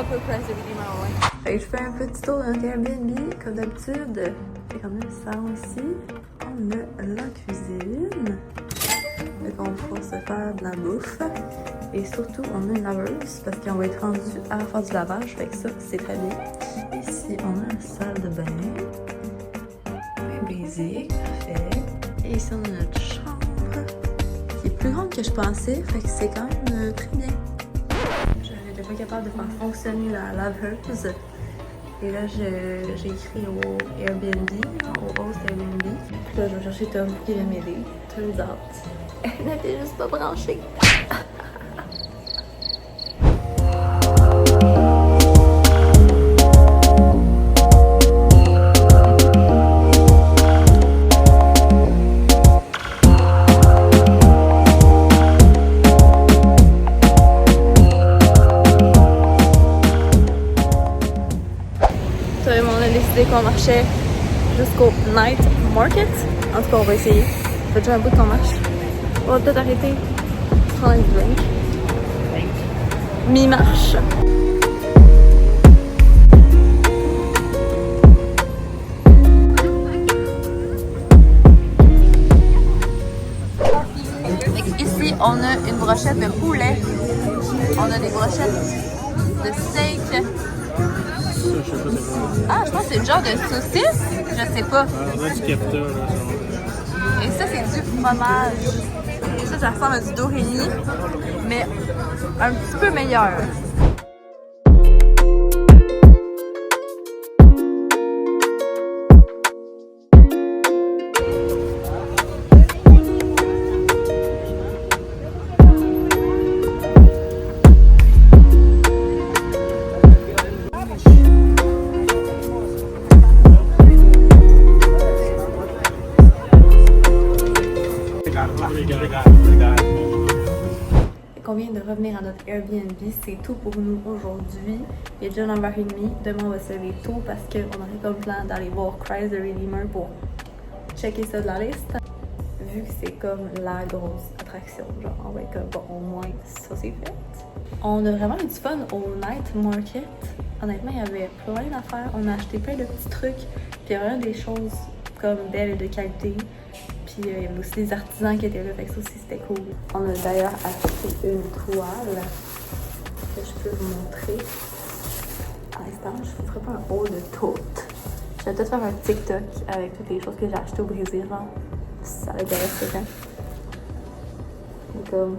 peu Christ the Redeemer, ouais. Fait que je fais un petit tour dans notre Airbnb, comme d'habitude. Fait qu'on a le salon ici. On a la cuisine. Fait qu'on pourra se faire de la bouffe. Et surtout, on a une laveuse parce qu'on va être rendu à faire du lavage. Fait que ça, c'est très bien. Ici, on a la salle de bain. Bien basique, parfait. Et ici, on a notre chambre qui est plus grande que je pensais. Fait que c'est quand même très bien. J'étais pas capable de faire fonctionner la laveuse. Et là, j'ai écrit au Airbnb, au host Airbnb. Puis là, je vais chercher Tom qui vient m'aider. Turns out, elle n'était juste pas branchée. On a décidé qu'on marchait jusqu'au Night Market. En tout cas, on va essayer. Ça fait déjà un bout qu'on marche. On va peut-être arrêter de prendre un drink. Mi-marche. Ici, on a une brochette de poulet. On a des brochettes de steak. Ah, je pense que c'est le genre de saucisse. Je sais pas. Et ça, c'est du fromage. Et ça ressemble à du doremi, mais un petit peu meilleur. On vient de revenir à notre Airbnb, c'est tout pour nous aujourd'hui. Il est déjà 9h30, demain on va se lever tôt parce qu'on aurait comme plan d'aller voir Christ the Redeemer pour checker ça de la liste. Vu que c'est comme la grosse attraction, genre on va être comme bon, au moins ça c'est fait. On a vraiment eu du fun au Night Market. Honnêtement, il y avait plein d'affaires, on a acheté plein de petits trucs, puis il y a vraiment des choses comme belles et de qualité. Puis il y avait aussi des artisans qui étaient là, fait que ça aussi c'était cool. On a d'ailleurs acheté une toile que je peux vous montrer. À l'instant, je ne vous ferai pas un haut de tout. Je vais peut-être faire un TikTok avec toutes les choses que j'ai achetées au Brésil, genre. Si ça l'intéresse quelqu'un. Comme...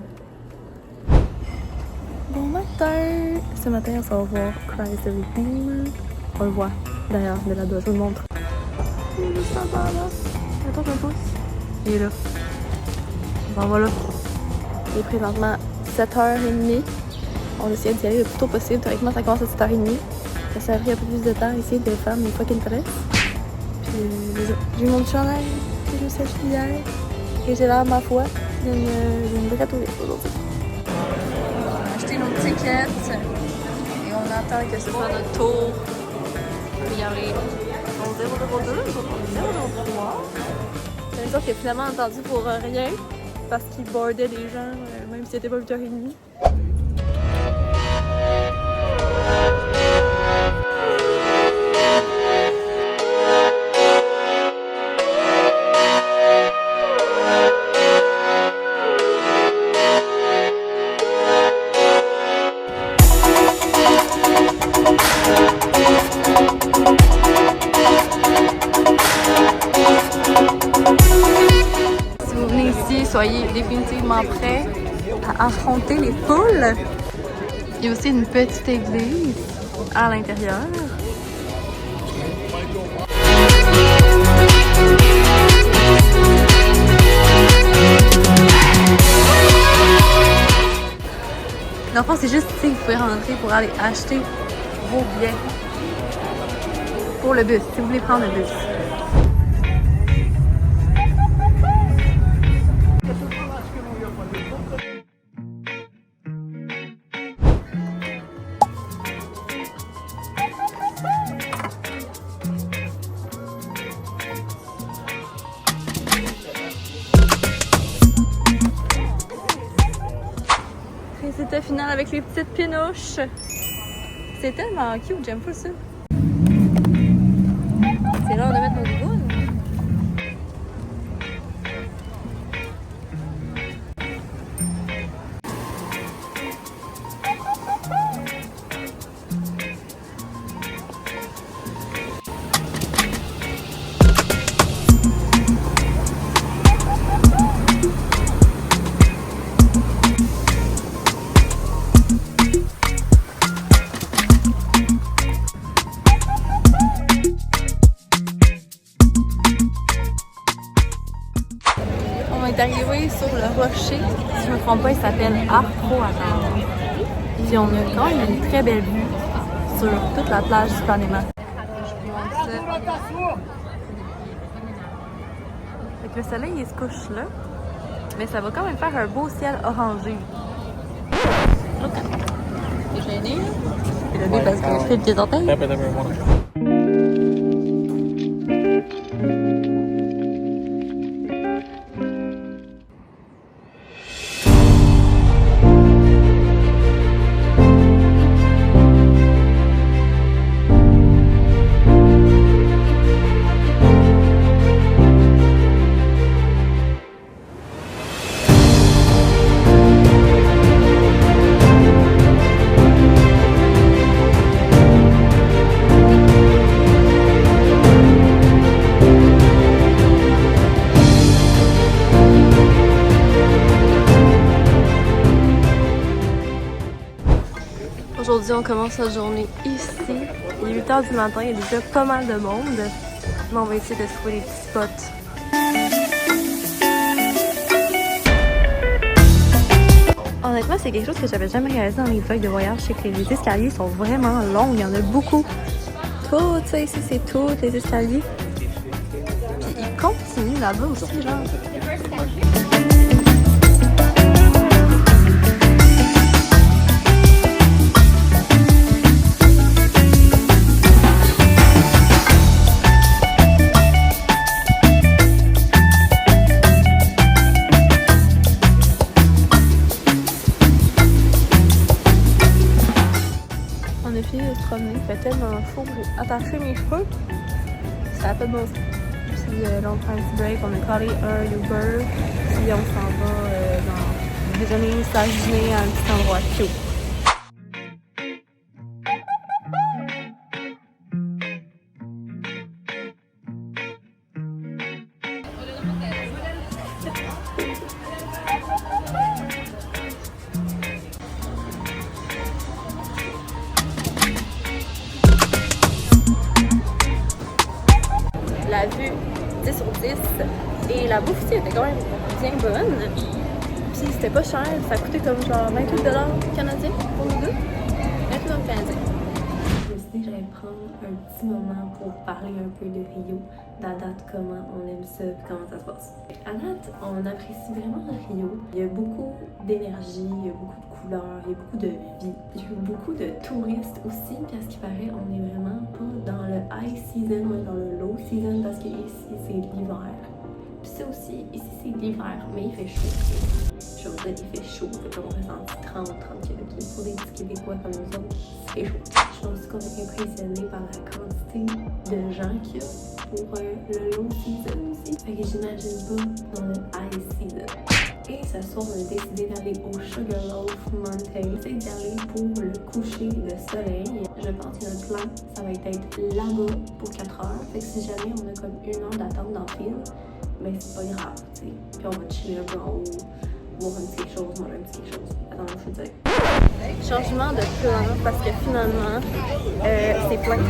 Bon matin! Ce matin, on va voir Christ the Redeemer. On le voit d'ailleurs de là-bas, je vous le montre. Il est juste là-bas, là. Attends un pouce. Il est là. Bon, voilà. Il est présentement 7h30. On essaie d'y aller le plus tôt possible. Théoriquement, ça commence à 7h30. Ça a pris un peu plus de temps ici de faire mes fucking tresses. Puis, j'ai mon chandail que je sèche hier. Et j'ai l'air, ma foi, d'une vraie touriste aujourd'hui. On a acheté nos tickets. Et on attend que ce soit notre tour. Regardez. 002, 003. C'est ça qui a finalement entendu pour rien, parce qu'il bordait des gens, même si c'était pas 8h30. Soyez définitivement prêts à affronter les foules. Il y a aussi une petite église à l'intérieur. Dans le fond, c'est juste ici que vous pouvez rentrer pour aller acheter vos billets pour le bus, si vous voulez prendre le bus. Résultat final avec les petites pinouches. C'est c'est tellement cute, j'aime pas ça. C'est l'heure de mettre nos gougounes. On est arrivé sur le rocher. Si je me trompe pas, il s'appelle Arco Attendre. Puis on a quand même une très belle vue sur toute la plage du Panama. Fait que le soleil il se couche là, mais ça va quand même faire un beau ciel orangé. T'es gêné là? T'es levé parce que je fais le pied d'orteil? Aujourd'hui, on commence la journée ici. Il est 8 h du matin, il y a déjà pas mal de monde. Mais on va essayer de se trouver des petits spots. Honnêtement, c'est quelque chose que j'avais jamais réalisé dans mes vlogs de voyage. C'est que les escaliers sont vraiment longs. Il y en a beaucoup. Tout ça ici, c'est tous les escaliers. Puis ils continuent là-bas aussi, genre. Il fait tellement chaud, j'ai attaché mes cheveux. Ça a pas de bon sens. Puis là, on prend un petit break, on a collé un Uber. Puis on s'en va dans déjeuner, dîner à un petit endroit cute. La vue 10 sur 10 et la bouffe ici était quand même bien bonne. Puis c'était pas cher, ça coûtait comme genre 28 $ canadiens pour nous deux. 28 $ canadiens. Je me suis dit que j'allais prendre un petit moment pour parler un peu de Rio, d'à date comment on aime ça et comment ça se passe. À date, on apprécie vraiment Rio. Il y a beaucoup d'énergie, il y a beaucoup de couleurs, il y a beaucoup de vie. Il y a beaucoup de touristes aussi, puis à ce qui paraît, on est vraiment pas dans le high season, on est dans le low season parce que ici c'est l'hiver. Puis ça aussi, ici c'est l'hiver, mais il fait chaud. Je veux dire, il fait chaud, fait qu'on ressent 30 km. Pour des petits Québécois comme nous autres, c'est chaud. Je pense qu'on est impressionné par la quantité de gens qu'il y a pour le low season aussi. Fait que j'imagine pas dans le high season. Et ce soir, on a décidé d'aller au Sugarloaf Mountain. C'est d'aller pour le coucher de soleil. Je pense que notre plan, ça va être là-bas pour 4 heures. Fait que si jamais on a comme 1 heure d'attente dans le fil, ben c'est pas grave, tu sais. Puis on va chiller un peu en haut, boire un petit quelque chose, manger un petit quelque chose. Attends, je vais dire. Changement de plan parce que finalement, c'est plein.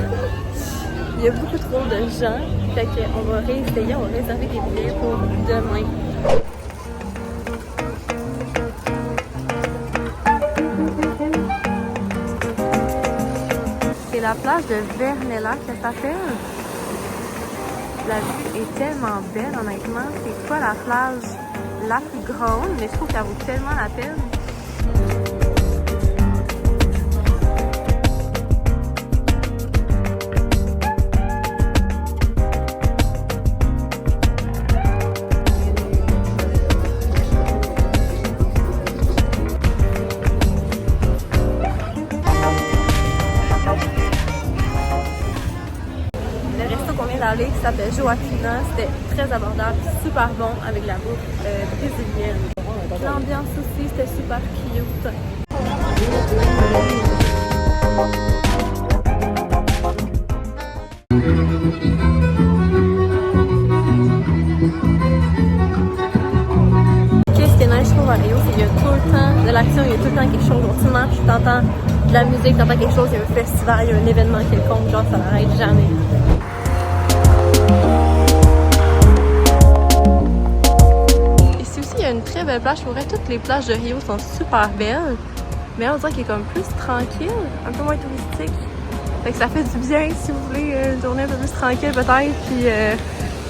Il y a beaucoup trop de gens. Fait qu'on va réessayer, on va réserver des billets pour demain. C'est la plage de Vernella que ça s'appelle. La vue est tellement belle, honnêtement. C'est pas la plage la plus grande, mais je trouve qu'elle vaut tellement la peine. s'appelle Joaquina. C'était très abordable, super bon avec la bouffe brésilienne. L'ambiance aussi, c'était super cute. Qu'est-ce qui est nice, je trouve, à Rio, c'est qu'il y a tout le temps de l'action, il y a tout le temps quelque chose. Genre, tu marches, tu entends de la musique, tu entends quelque chose, il y a un festival, il y a un événement quelconque, genre, ça n'arrête jamais. Ici aussi, il y a une très belle plage. Pour vrai, toutes les plages de Rio sont super belles. Mais on dirait qu'il est comme plus tranquille, un peu moins touristique. Fait que ça fait du bien si vous voulez une journée un peu plus tranquille peut-être. Puis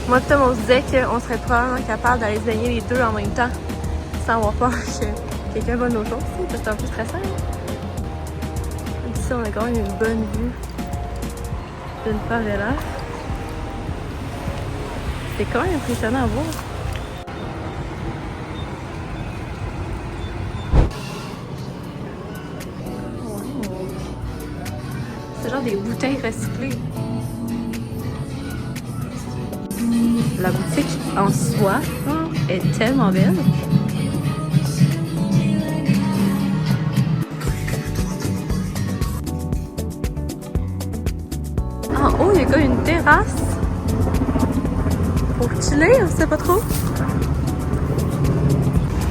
moi et Tom, on se disait qu'on serait probablement capable d'aller se baigner les deux en même temps sans avoir peur que quelqu'un va nos jours. C'est un peu stressant. Ici, on a quand même une bonne vue d'une favela. C'est quand même impressionnant à voir. C'est genre des bouteilles recyclées. La boutique en soi est tellement belle. En haut, il y a comme une terrasse pour chiller, je sais pas trop.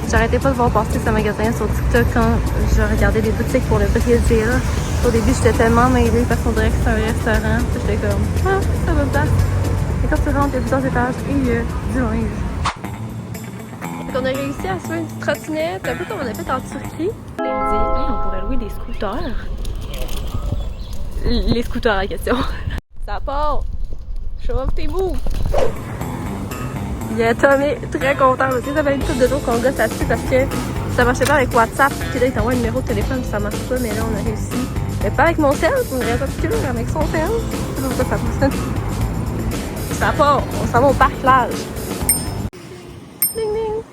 J'arrêtais pas de voir passer ce magasin sur TikTok quand je regardais des boutiques pour le Brésil. Au début, j'étais tellement mêlée parce qu'on dirait que c'est un restaurant. Puis j'étais comme, ah, ça va pas. Et quand tu rentres, il y a plusieurs étages et il y a du linge. Donc on a réussi à se faire une petite trottinette, un peu comme on a fait en Turquie. On dit, hey, on pourrait louer des scooters. Les scooters en question. Ça part! Show off tes moves! Il y a Tommy très content aussi. Ça fait une couple de jours qu'on gosse là-dessus parce que ça marchait pas avec WhatsApp. Puis là, il t'envoie un numéro de téléphone, ça marche pas. Mais là, on a réussi. Mais pas avec mon sel, pour une raison particulière, avec son sel. Je sais pas pourquoi ça fonctionne. Ça part, on s'en va au parc plage. Ding ding!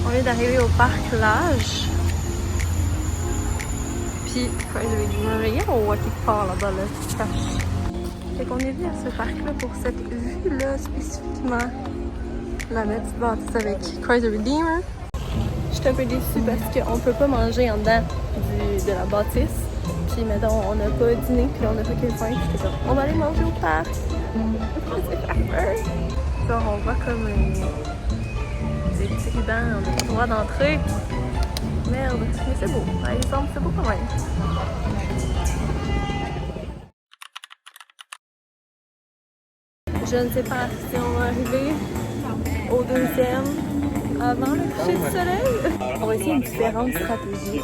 On vient d'arriver au parc plage. Puis, il y a un walkie part là-bas, là, qui se cache. Fait qu'on est venu à ce parc-là pour cette vue-là spécifiquement. La petite bâtisse avec Christ the Redeemer. J'étais un peu déçue parce qu'on peut pas manger en dedans de la bâtisse. Puis mettons, on n'a pas dîné, puis on a pas que le pain. J'étais comme, on va aller manger au parc. C'est faire peur. Genre, on voit comme des petits rubans, on n'a pas le droit d'entrer. Merde, mais c'est beau. Ouais, il semble c'est beau quand même. Je ne sais pas si on va arriver au deuxième avant le coucher du soleil. On va essayer une différente stratégie.